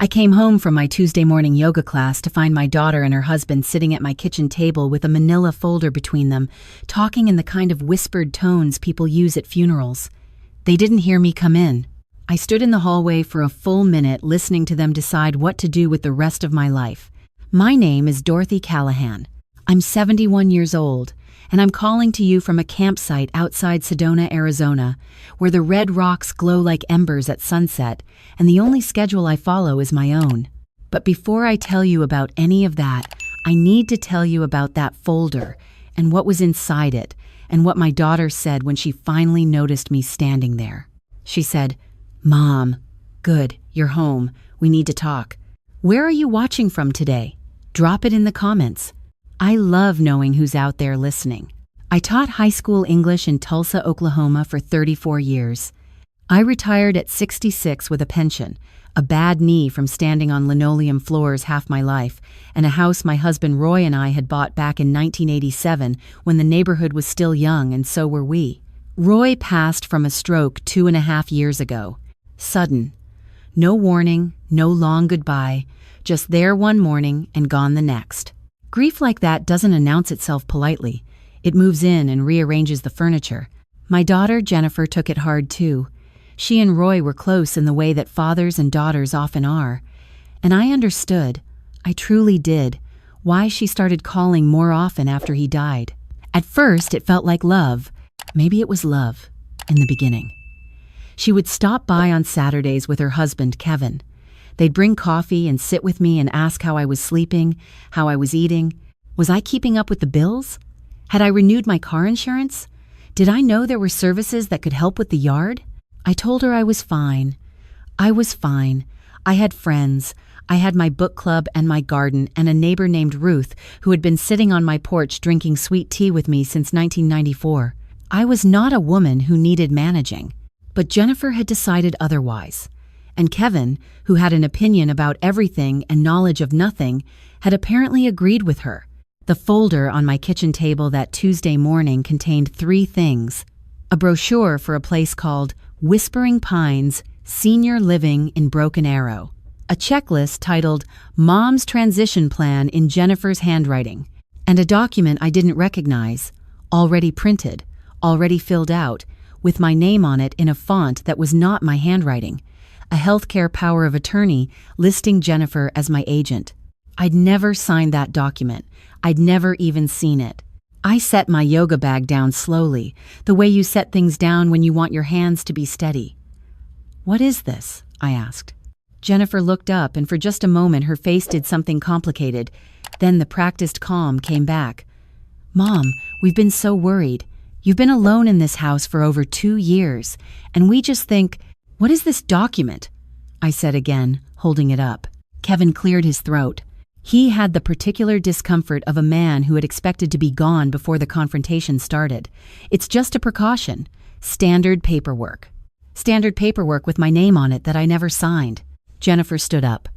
I came home from my Tuesday morning yoga class to find my daughter and her husband sitting at my kitchen table with a manila folder between them, talking in the kind of whispered tones people use at funerals. They didn't hear me come in. I stood in the hallway for a full minute listening to them decide what to do with the rest of my life. My name is Dorothy Callahan. I'm 71 years old, and I'm calling to you from a campsite outside Sedona, Arizona, where the red rocks glow like embers at sunset, and the only schedule I follow is my own. But before I tell you about any of that, I need to tell you about that folder and what was inside it, and what my daughter said when she finally noticed me standing there. She said, "Mom, good, you're home. We need to talk. Where are you watching from today? Drop it in the comments." I love knowing who's out there listening. I taught high school English in Tulsa, Oklahoma for 34 years. I retired at 66 with a pension, a bad knee from standing on linoleum floors half my life, and a house my husband Roy and I had bought back in 1987 when the neighborhood was still young and so were we. Roy passed from a stroke 2.5 years ago. Sudden. No warning, no long goodbye, just there one morning and gone the next. Grief like that doesn't announce itself politely. It moves in and rearranges the furniture. My daughter, Jennifer, took it hard too. She and Roy were close in the way that fathers and daughters often are. And I understood, I truly did, why she started calling more often after he died. At first, it felt like love. Maybe it was love, in the beginning. She would stop by on Saturdays with her husband, Kevin. They'd bring coffee and sit with me and ask how I was sleeping, how I was eating. Was I keeping up with the bills? Had I renewed my car insurance? Did I know there were services that could help with the yard? I told her I was fine. I was fine. I had friends. I had my book club and my garden and a neighbor named Ruth who had been sitting on my porch drinking sweet tea with me since 1994. I was not a woman who needed managing. But Jennifer had decided otherwise. And Kevin, who had an opinion about everything and knowledge of nothing, had apparently agreed with her. The folder on my kitchen table that Tuesday morning contained 3 things: a brochure for a place called Whispering Pines Senior Living in Broken Arrow, a checklist titled Mom's Transition Plan in Jennifer's handwriting, and a document I didn't recognize, already printed, already filled out, with my name on it in a font that was not my handwriting. A healthcare power of attorney listing Jennifer as my agent. I'd never signed that document. I'd never even seen it. I set my yoga bag down slowly, the way you set things down when you want your hands to be steady. "What is this?" I asked. Jennifer looked up, and for just a moment her face did something complicated. Then the practiced calm came back. "Mom, we've been so worried. You've been alone in this house for over 2 years, and we just think, what is this document?" I said again, holding it up. Kevin cleared his throat. He had the particular discomfort of a man who had expected to be gone before the confrontation started. "It's just a precaution. Standard paperwork. Standard paperwork with my name on it that I never signed." Jennifer stood up.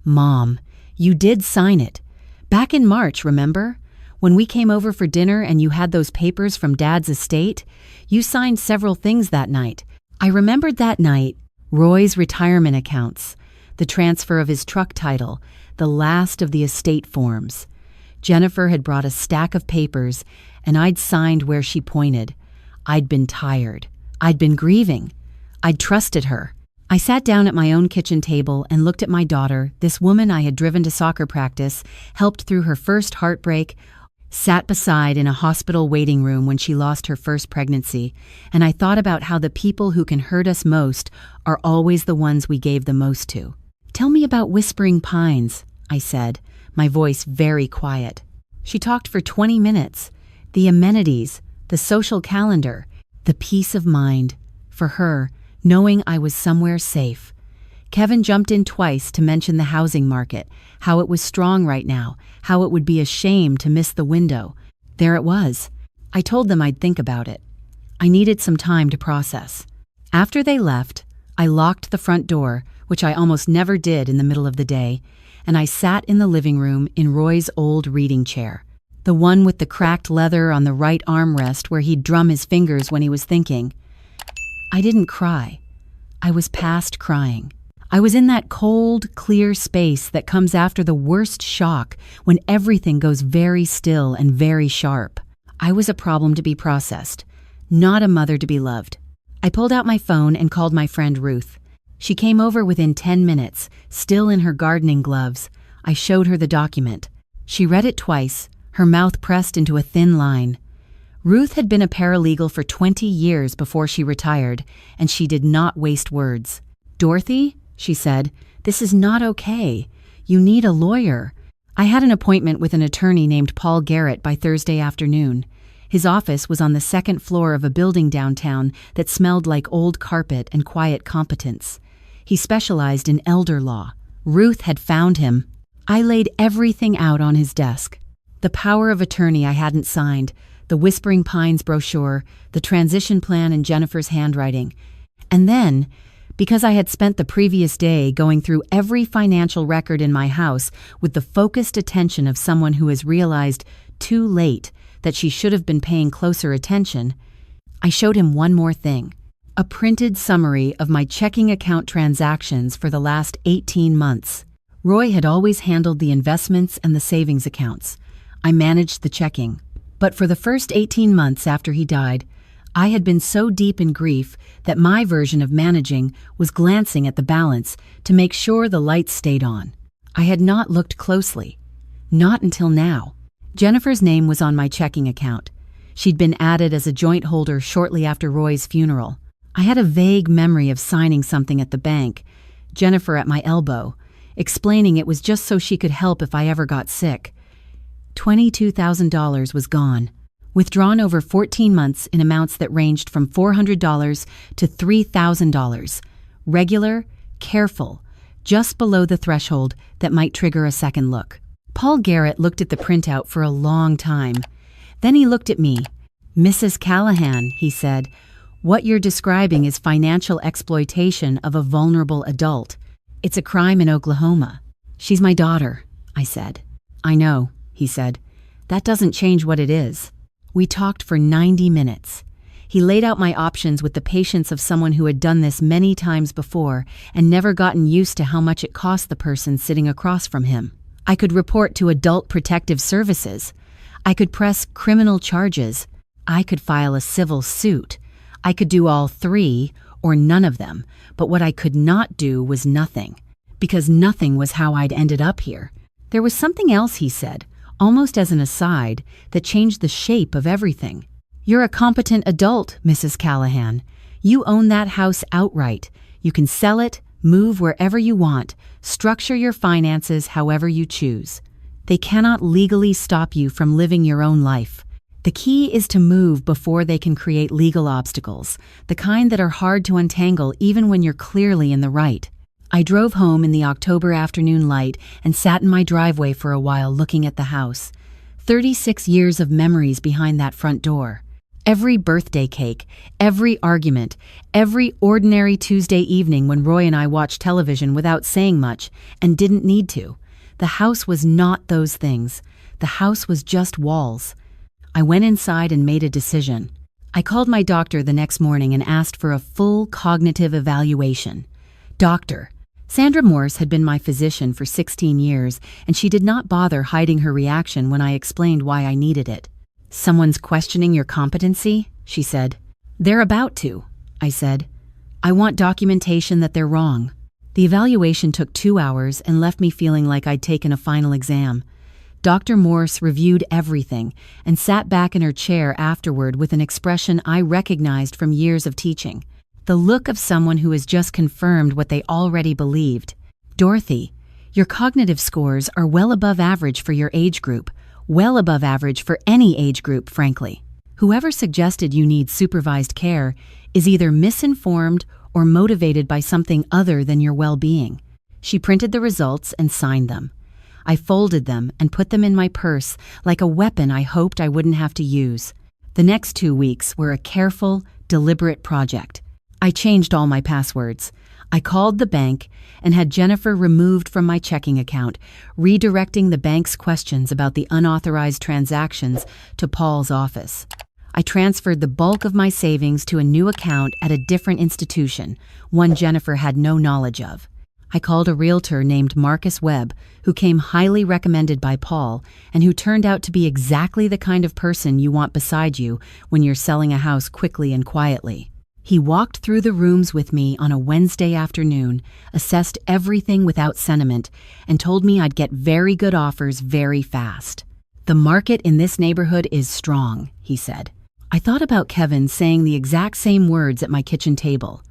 "Mom, you did sign it. Back in March, remember? When we came over for dinner and you had those papers from Dad's estate, you signed several things that night. I remembered that night, Roy's retirement accounts, the transfer of his truck title, the last of the estate forms. Jennifer had brought a stack of papers, and I'd signed where she pointed. I'd been tired. I'd been grieving. I'd trusted her. I sat down at my own kitchen table and looked at my daughter, this woman I had driven to soccer practice, helped through her first heartbreak, sat beside in a hospital waiting room when she lost her first pregnancy, and I thought about how the people who can hurt us most are always the ones we gave the most to. "Tell me about Whispering Pines," I said, my voice very quiet. She talked for 20 minutes. The amenities, the social calendar, the peace of mind. For her, knowing I was somewhere safe. Kevin jumped in twice to mention the housing market, how it was strong right now, how it would be a shame to miss the window. There it was. I told them I'd think about it. I needed some time to process. After they left, I locked the front door, which I almost never did in the middle of the day, and I sat in the living room in Roy's old reading chair, the one with the cracked leather on the right armrest where he'd drum his fingers when he was thinking. I didn't cry. I was past crying. I was in that cold, clear space that comes after the worst shock when everything goes very still and very sharp. I was a problem to be processed, not a mother to be loved. I pulled out my phone and called my friend Ruth. She came over within 10 minutes, still in her gardening gloves. I showed her the document. She read it twice, her mouth pressed into a thin line. Ruth had been a paralegal for 20 years before she retired, and she did not waste words. "Dorothy," she said, "this is not okay. You need a lawyer." I had an appointment with an attorney named Paul Garrett by Thursday afternoon. His office was on the second floor of a building downtown that smelled like old carpet and quiet competence. He specialized in elder law. Ruth had found him. I laid everything out on his desk. The power of attorney I hadn't signed, the Whispering Pines brochure, the transition plan in Jennifer's handwriting. And then, because I had spent the previous day going through every financial record in my house with the focused attention of someone who has realized too late that she should have been paying closer attention, I showed him one more thing. A printed summary of my checking account transactions for the last 18 months. Roy had always handled the investments and the savings accounts. I managed the checking. But for the first 18 months after he died, I had been so deep in grief that my version of managing was glancing at the balance to make sure the lights stayed on. I had not looked closely. Not until now. Jennifer's name was on my checking account. She'd been added as a joint holder shortly after Roy's funeral. I had a vague memory of signing something at the bank, Jennifer at my elbow, explaining it was just so she could help if I ever got sick. $22,000 was gone, withdrawn over 14 months in amounts that ranged from $400 to $3,000. Regular, careful, just below the threshold that might trigger a second look. Paul Garrett looked at the printout for a long time. Then he looked at me. "Mrs. Callahan," he said, "what you're describing is financial exploitation of a vulnerable adult. It's a crime in Oklahoma." "She's my daughter," I said. "I know," he said. "That doesn't change what it is." We talked for 90 minutes. He laid out my options with the patience of someone who had done this many times before and never gotten used to how much it cost the person sitting across from him. I could report to Adult Protective Services. I could press criminal charges. I could file a civil suit. I could do all three or none of them, but what I could not do was nothing, because nothing was how I'd ended up here. There was something else he said, almost as an aside, that changed the shape of everything. "You're a competent adult, Mrs. Callahan. You own that house outright. You can sell it, move wherever you want, structure your finances however you choose. They cannot legally stop you from living your own life. The key is to move before they can create legal obstacles, the kind that are hard to untangle even when you're clearly in the right." I drove home in the October afternoon light and sat in my driveway for a while looking at the house. 36 years of memories behind that front door. Every birthday cake, every argument, every ordinary Tuesday evening when Roy and I watched television without saying much and didn't need to. The house was not those things. The house was just walls. I went inside and made a decision. I called my doctor the next morning and asked for a full cognitive evaluation. "Doctor." Sandra Morse had been my physician for 16 years, and she did not bother hiding her reaction when I explained why I needed it. "Someone's questioning your competency?" she said. "They're about to," I said. "I want documentation that they're wrong." The evaluation took 2 hours and left me feeling like I'd taken a final exam. Dr. Morse reviewed everything and sat back in her chair afterward with an expression I recognized from years of teaching. The look of someone who has just confirmed what they already believed. "Dorothy, your cognitive scores are well above average for your age group, well above average for any age group, frankly. Whoever suggested you need supervised care is either misinformed or motivated by something other than your well-being." She printed the results and signed them. I folded them and put them in my purse like a weapon I hoped I wouldn't have to use. The next 2 weeks were a careful, deliberate project. I changed all my passwords. I called the bank and had Jennifer removed from my checking account, redirecting the bank's questions about the unauthorized transactions to Paul's office. I transferred the bulk of my savings to a new account at a different institution, one Jennifer had no knowledge of. I called a realtor named Marcus Webb, who came highly recommended by Paul and who turned out to be exactly the kind of person you want beside you when you're selling a house quickly and quietly. He walked through the rooms with me on a Wednesday afternoon, assessed everything without sentiment, and told me I'd get very good offers very fast. "The market in this neighborhood is strong," he said. I thought about Kevin saying the exact same words at my kitchen table.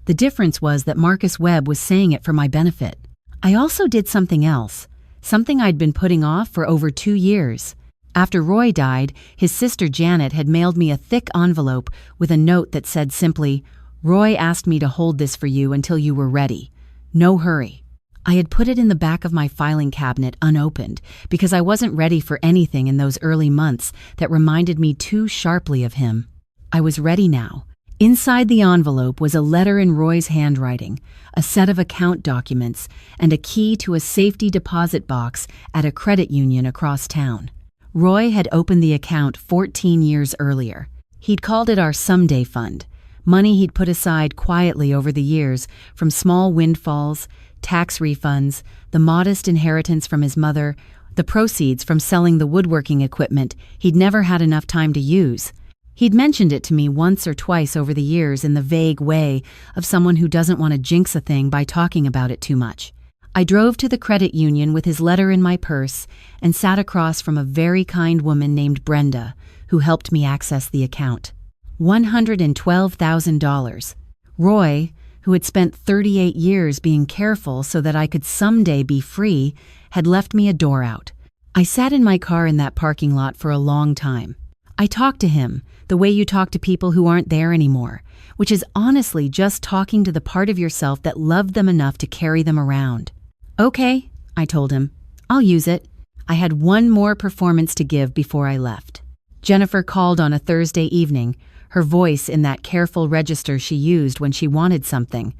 The difference was that Marcus Webb was saying it for my benefit. I also did something else, something I'd been putting off for over 2 years. After Roy died, his sister Janet had mailed me a thick envelope with a note that said simply, "Roy asked me to hold this for you until you were ready. No hurry." I had put it in the back of my filing cabinet unopened because I wasn't ready for anything in those early months that reminded me too sharply of him. I was ready now. Inside the envelope was a letter in Roy's handwriting, a set of account documents, and a key to a safety deposit box at a credit union across town. Roy had opened the account 14 years earlier. He'd called it our someday fund, money he'd put aside quietly over the years from small windfalls, tax refunds, the modest inheritance from his mother, the proceeds from selling the woodworking equipment he'd never had enough time to use. He'd mentioned it to me once or twice over the years in the vague way of someone who doesn't want to jinx a thing by talking about it too much. I drove to the credit union with his letter in my purse and sat across from a very kind woman named Brenda, who helped me access the account. $112,000. Roy, who had spent 38 years being careful so that I could someday be free, had left me a door out. I sat in my car in that parking lot for a long time. I talked to him the way you talk to people who aren't there anymore, which is honestly just talking to the part of yourself that loved them enough to carry them around. "Okay," I told him. "I'll use it." I had one more performance to give before I left. Jennifer called on a Thursday evening, her voice in that careful register she used when she wanted something.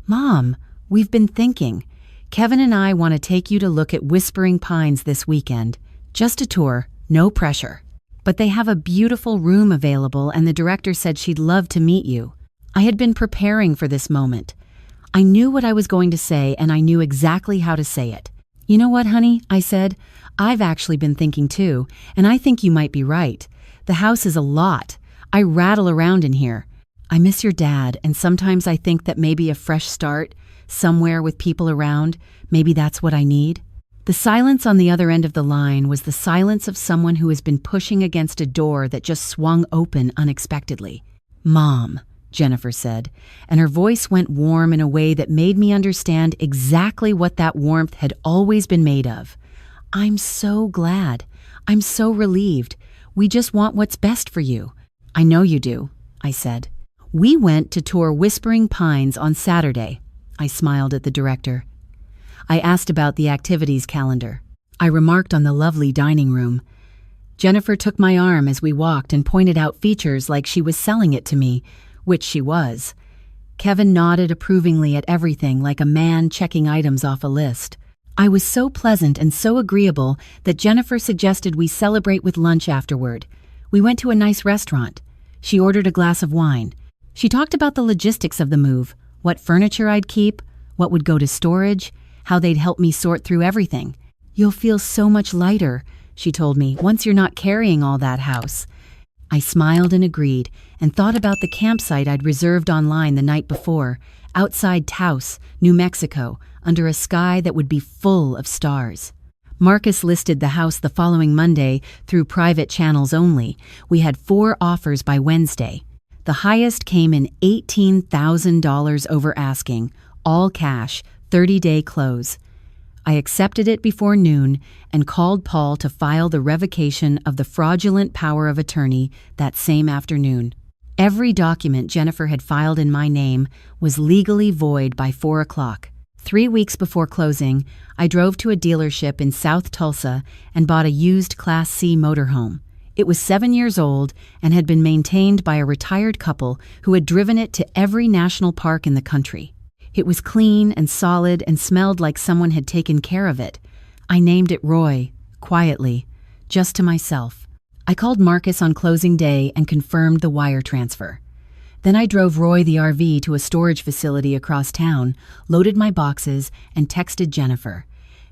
"Mom, we've been thinking. Kevin and I want to take you to look at Whispering Pines this weekend. Just a tour, no pressure. But they have a beautiful room available and the director said she'd love to meet you." I had been preparing for this moment. I knew what I was going to say and I knew exactly how to say it. "You know what, honey?" I said. "I've actually been thinking too, and I think you might be right. The house is a lot. I rattle around in here. I miss your dad, and sometimes I think that maybe a fresh start, somewhere with people around, maybe that's what I need." The silence on the other end of the line was the silence of someone who has been pushing against a door that just swung open unexpectedly. "Mom," Jennifer said, and her voice went warm in a way that made me understand exactly what that warmth had always been made of. "I'm so glad. I'm so relieved. We just want what's best for you." "I know you do," I said. "We went to tour Whispering Pines on Saturday." I smiled at the director. I asked about the activities calendar. I remarked on the lovely dining room. Jennifer took my arm as we walked and pointed out features like she was selling it to me, which she was. Kevin nodded approvingly at everything like a man checking items off a list. I was so pleasant and so agreeable that Jennifer suggested we celebrate with lunch afterward. We went to a nice restaurant. She ordered a glass of wine. She talked about the logistics of the move, what furniture I'd keep, what would go to storage, how they'd help me sort through everything. "You'll feel so much lighter," she told me, "once you're not carrying all that house." I smiled and agreed, and thought about the campsite I'd reserved online the night before, outside Taos, New Mexico, under a sky that would be full of stars. Marcus listed the house the following Monday through private channels only. We had 4 offers by Wednesday. The highest came in $18,000 over asking, all cash, 30-day close. I accepted it before noon and called Paul to file the revocation of the fraudulent power of attorney that same afternoon. Every document Jennifer had filed in my name was legally void by 4 o'clock. 3 weeks before closing, I drove to a dealership in South Tulsa and bought a used Class C motorhome. It was 7 years old and had been maintained by a retired couple who had driven it to every national park in the country. It was clean and solid and smelled like someone had taken care of it. I named it Roy, quietly, just to myself. I called Marcus on closing day and confirmed the wire transfer. Then I drove Roy the RV to a storage facility across town, loaded my boxes, and texted Jennifer.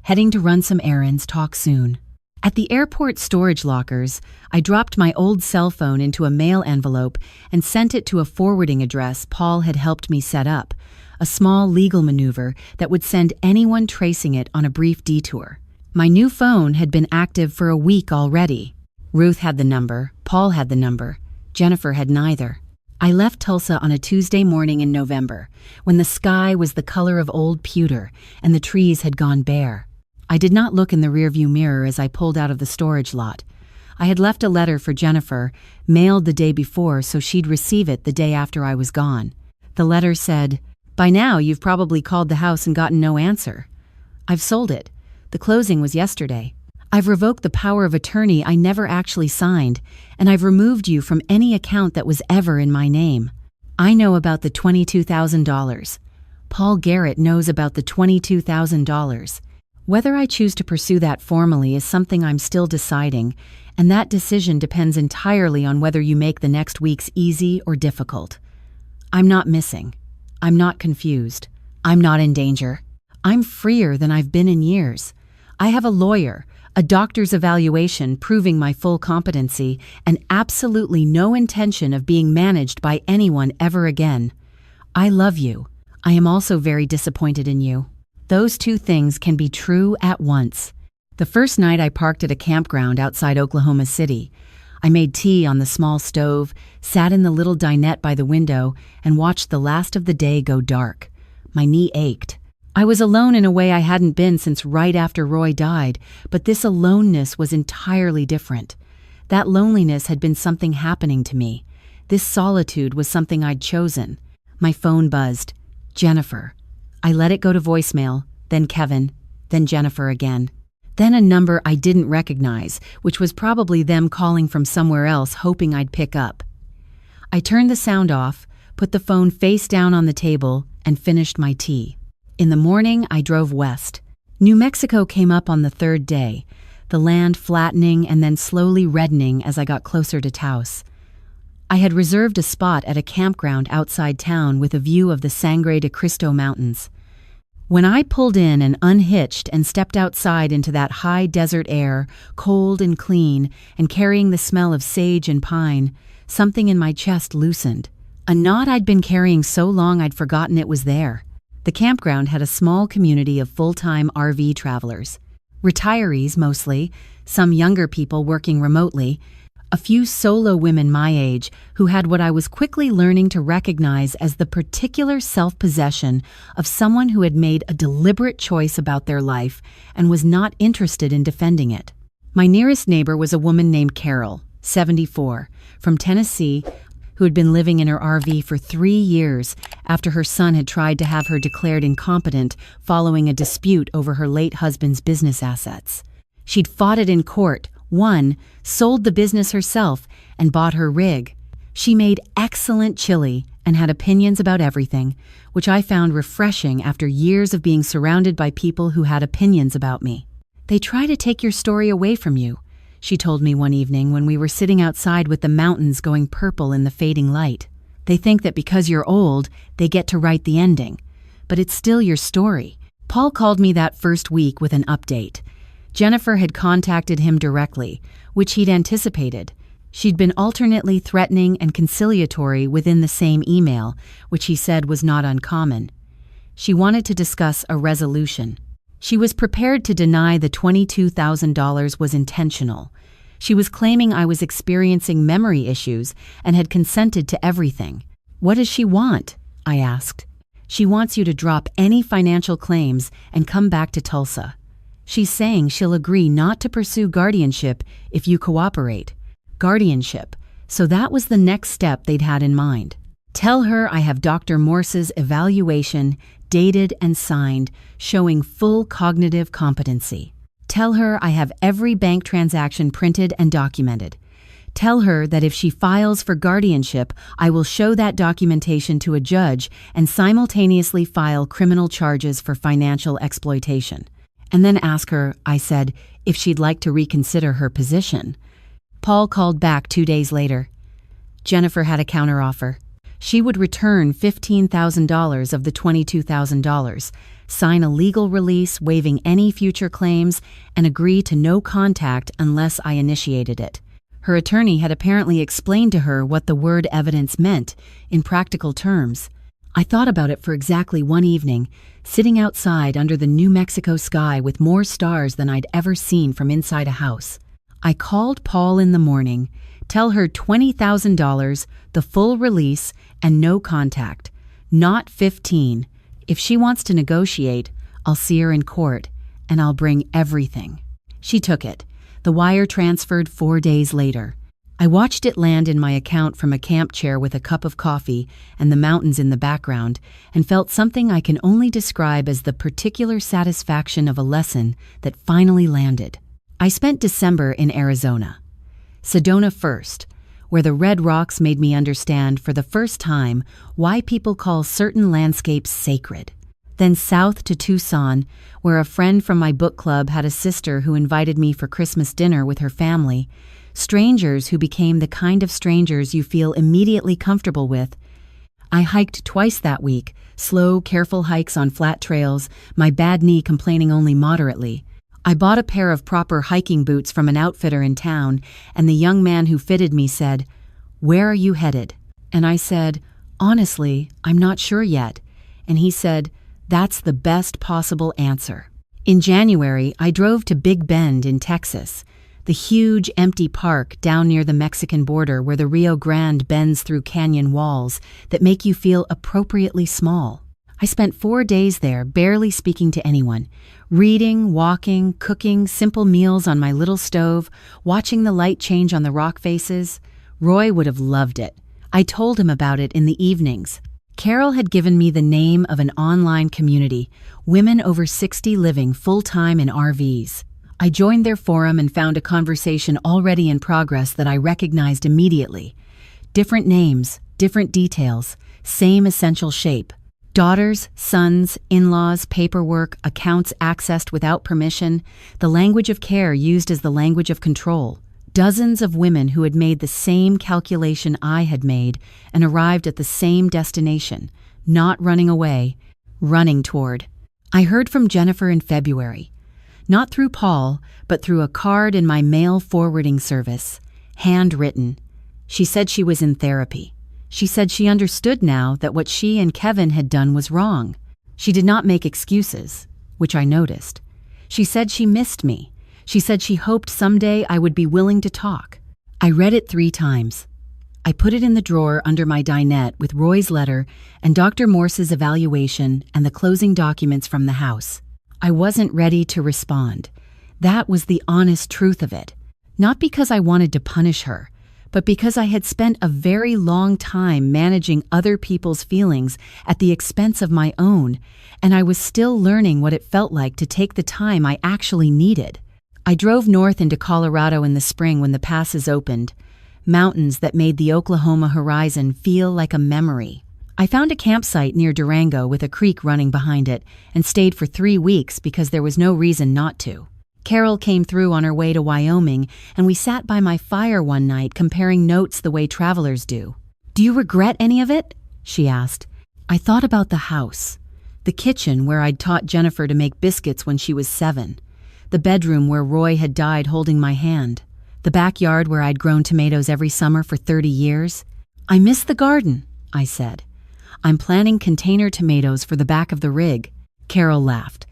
Heading to run some errands, talk soon. At the airport storage lockers, I dropped my old cell phone into a mail envelope and sent it to a forwarding address Paul had helped me set up, a small legal maneuver that would send anyone tracing it on a brief detour. My new phone had been active for a week already. Ruth had the number, Paul had the number, Jennifer had neither. I left Tulsa on a Tuesday morning in November, when the sky was the color of old pewter and the trees had gone bare. I did not look in the rearview mirror as I pulled out of the storage lot. I had left a letter for Jennifer, mailed the day before so she'd receive it the day after I was gone. The letter said, "By now you've probably called the house and gotten no answer. I've sold it. The closing was yesterday. I've revoked the power of attorney I never actually signed, and I've removed you from any account that was ever in my name. I know about the $22,000. Paul Garrett knows about the $22,000. Whether I choose to pursue that formally is something I'm still deciding, and that decision depends entirely on whether you make the next weeks easy or difficult. I'm not missing. I'm not confused. I'm not in danger. I'm freer than I've been in years. I have a lawyer, a doctor's evaluation proving my full competency, and absolutely no intention of being managed by anyone ever again. I love you. I am also very disappointed in you. Those two things can be true at once." The first night I parked at a campground outside Oklahoma City. I made tea on the small stove, sat in the little dinette by the window, and watched the last of the day go dark. My knee ached. I was alone in a way I hadn't been since right after Roy died, but this aloneness was entirely different. That loneliness had been something happening to me. This solitude was something I'd chosen. My phone buzzed. Jennifer. I let it go to voicemail, then Kevin, then Jennifer again. Then a number I didn't recognize, which was probably them calling from somewhere else hoping I'd pick up. I turned the sound off, put the phone face down on the table, and finished my tea. In the morning, I drove west. New Mexico came up on the third day, the land flattening and then slowly reddening as I got closer to Taos. I had reserved a spot at a campground outside town with a view of the Sangre de Cristo Mountains. When I pulled in and unhitched and stepped outside into that high desert air, cold and clean, and carrying the smell of sage and pine, something in my chest loosened. A knot I'd been carrying so long I'd forgotten it was there. The campground had a small community of full-time RV travelers. Retirees mostly, some younger people working remotely, a few solo women my age who had what I was quickly learning to recognize as the particular self-possession of someone who had made a deliberate choice about their life and was not interested in defending it. My nearest neighbor was a woman named Carol, 74, from Tennessee, who had been living in her RV for 3 years after her son had tried to have her declared incompetent following a dispute over her late husband's business assets. She'd fought it in court, won, sold the business herself, and bought her rig. She made excellent chili and had opinions about everything, which I found refreshing after years of being surrounded by people who had opinions about me. "They try to take your story away from you," she told me one evening when we were sitting outside with the mountains going purple in the fading light. "They think that because you're old, they get to write the ending. But it's still your story." Paul called me that first week with an update. Jennifer had contacted him directly, which he'd anticipated. She'd been alternately threatening and conciliatory within the same email, which he said was not uncommon. She wanted to discuss a resolution. She was prepared to deny the $22,000 was intentional. She was claiming I was experiencing memory issues and had consented to everything. "What does she want?" I asked. "She wants you to drop any financial claims and come back to Tulsa. She's saying she'll agree not to pursue guardianship if you cooperate." Guardianship. So that was the next step they'd had in mind. "Tell her I have Dr. Morse's evaluation, dated and signed, showing full cognitive competency. Tell her I have every bank transaction printed and documented. Tell her that if she files for guardianship, I will show that documentation to a judge and simultaneously file criminal charges for financial exploitation. And then ask her," I said, "if she'd like to reconsider her position." Paul called back 2 days later. Jennifer had a counteroffer. She would return $15,000 of the $22,000, sign a legal release waiving any future claims, and agree to no contact unless I initiated it. Her attorney had apparently explained to her what the word evidence meant in practical terms. I thought about it for exactly one evening, sitting outside under the New Mexico sky with more stars than I'd ever seen from inside a house. I called Paul in the morning, tell her $20,000, the full release, and no contact. Not 15. If she wants to negotiate, I'll see her in court, and I'll bring everything. She took it. The wire transferred 4 days later. I watched it land in my account from a camp chair with a cup of coffee and the mountains in the background, and felt something I can only describe as the particular satisfaction of a lesson that finally landed. I spent December in Arizona. Sedona first, where the red rocks made me understand for the first time why people call certain landscapes sacred. Then south to Tucson, where a friend from my book club had a sister who invited me for Christmas dinner with her family, strangers who became the kind of strangers you feel immediately comfortable with. I hiked twice that week, slow, careful hikes on flat trails, my bad knee complaining only moderately. I bought a pair of proper hiking boots from an outfitter in town, and the young man who fitted me said, "Where are you headed?" And I said, "Honestly, I'm not sure yet." And he said, "That's the best possible answer." In January, I drove to Big Bend in Texas, the huge empty park down near the Mexican border where the Rio Grande bends through canyon walls that make you feel appropriately small. I spent 4 days there, barely speaking to anyone, reading, walking, cooking simple meals on my little stove, watching the light change on the rock faces. Roy would have loved it. I told him about it in the evenings. Carol had given me the name of an online community, Women Over 60 Living Full-Time in RVs. I joined their forum and found a conversation already in progress that I recognized immediately. Different names, different details, same essential shape. Daughters, sons, in-laws, paperwork, accounts accessed without permission, the language of care used as the language of control. Dozens of women who had made the same calculation I had made and arrived at the same destination, not running away, running toward. I heard from Jennifer in February. Not through Paul, but through a card in my mail forwarding service, handwritten. She said she was in therapy. She said she understood now that what she and Kevin had done was wrong. She did not make excuses, which I noticed. She said she missed me. She said she hoped someday I would be willing to talk. I read it 3 times. I put it in the drawer under my dinette with Roy's letter and Dr. Morse's evaluation and the closing documents from the house. I wasn't ready to respond. That was the honest truth of it. Not because I wanted to punish her, but because I had spent a very long time managing other people's feelings at the expense of my own, and I was still learning what it felt like to take the time I actually needed. I drove north into Colorado in the spring when the passes opened, mountains that made the Oklahoma horizon feel like a memory. I found a campsite near Durango with a creek running behind it and stayed for 3 weeks because there was no reason not to. Carol came through on her way to Wyoming, and we sat by my fire one night comparing notes the way travelers do. "Do you regret any of it?" she asked. I thought about the house, the kitchen where I'd taught Jennifer to make biscuits when she was 7, the bedroom where Roy had died holding my hand, the backyard where I'd grown tomatoes every summer for 30 years. "I miss the garden," I said. "I'm planting container tomatoes for the back of the rig." Carol laughed.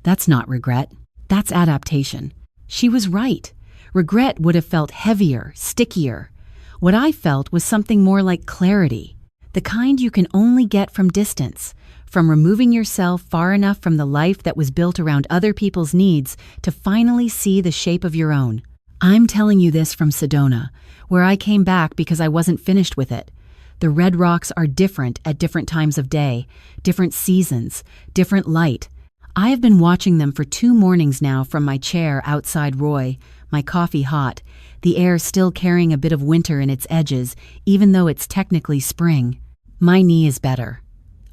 "That's not regret. That's adaptation." She was right. Regret would have felt heavier, stickier. What I felt was something more like clarity, the kind you can only get from distance, from removing yourself far enough from the life that was built around other people's needs to finally see the shape of your own. I'm telling you this from Sedona, where I came back because I wasn't finished with it. The red rocks are different at different times of day, different seasons, different light. I have been watching them for 2 mornings now from my chair outside Roy, my coffee hot, the air still carrying a bit of winter in its edges, even though it's technically spring. My knee is better.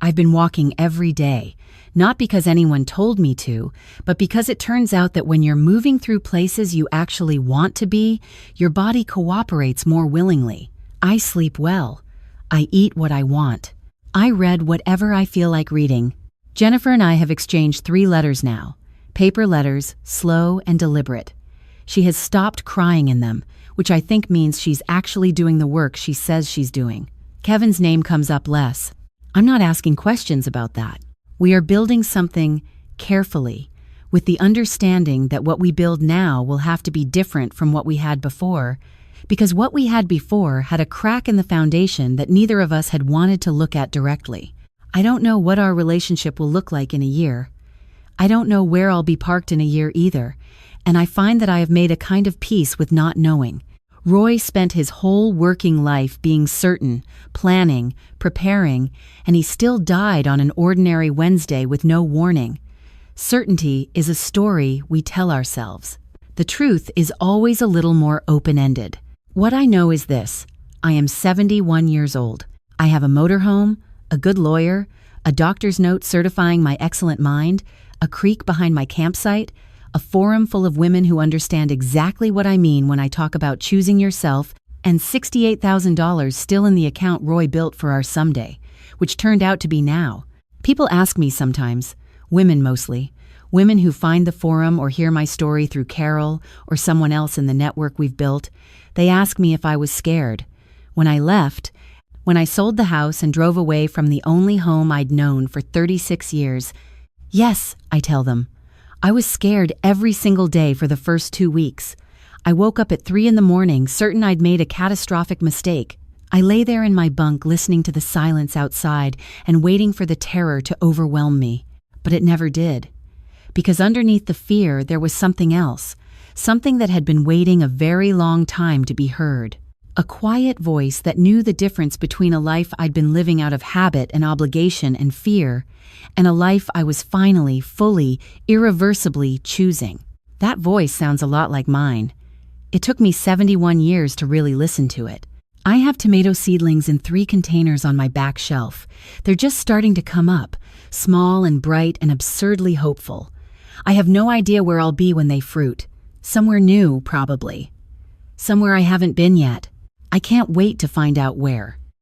I've been walking every day, not because anyone told me to, but because it turns out that when you're moving through places you actually want to be, your body cooperates more willingly. I sleep well. I eat what I want. I read whatever I feel like reading. Jennifer and I have exchanged 3 letters now. Paper letters, slow and deliberate. She has stopped crying in them, which I think means she's actually doing the work she says she's doing. Kevin's name comes up less. I'm not asking questions about that. We are building something carefully, with the understanding that what we build now will have to be different from what we had before, because what we had before had a crack in the foundation that neither of us had wanted to look at directly. I don't know what our relationship will look like in a year. I don't know where I'll be parked in a year either, and I find that I have made a kind of peace with not knowing. Roy spent his whole working life being certain, planning, preparing, and he still died on an ordinary Wednesday with no warning. Certainty is a story we tell ourselves. The truth is always a little more open-ended. What I know is this: I am 71 years old. I have a motorhome, a good lawyer, a doctor's note certifying my excellent mind, a creek behind my campsite, a forum full of women who understand exactly what I mean when I talk about choosing yourself, and $68,000 still in the account Roy built for our someday, which turned out to be now. People ask me sometimes, women mostly, women who find the forum or hear my story through Carol or someone else in the network we've built, they ask me if I was scared. When I left, when I sold the house and drove away from the only home I'd known for 36 years, yes, I tell them, I was scared every single day for the first 2 weeks. I woke up at 3 a.m, certain I'd made a catastrophic mistake. I lay there in my bunk listening to the silence outside and waiting for the terror to overwhelm me. But it never did. Because underneath the fear there was something else, something that had been waiting a very long time to be heard. A quiet voice that knew the difference between a life I'd been living out of habit and obligation and fear, and a life I was finally, fully, irreversibly choosing. That voice sounds a lot like mine. It took me 71 years to really listen to it. I have tomato seedlings in 3 containers on my back shelf. They're just starting to come up, small and bright and absurdly hopeful. I have no idea where I'll be when they fruit. Somewhere new, probably. Somewhere I haven't been yet. I can't wait to find out where.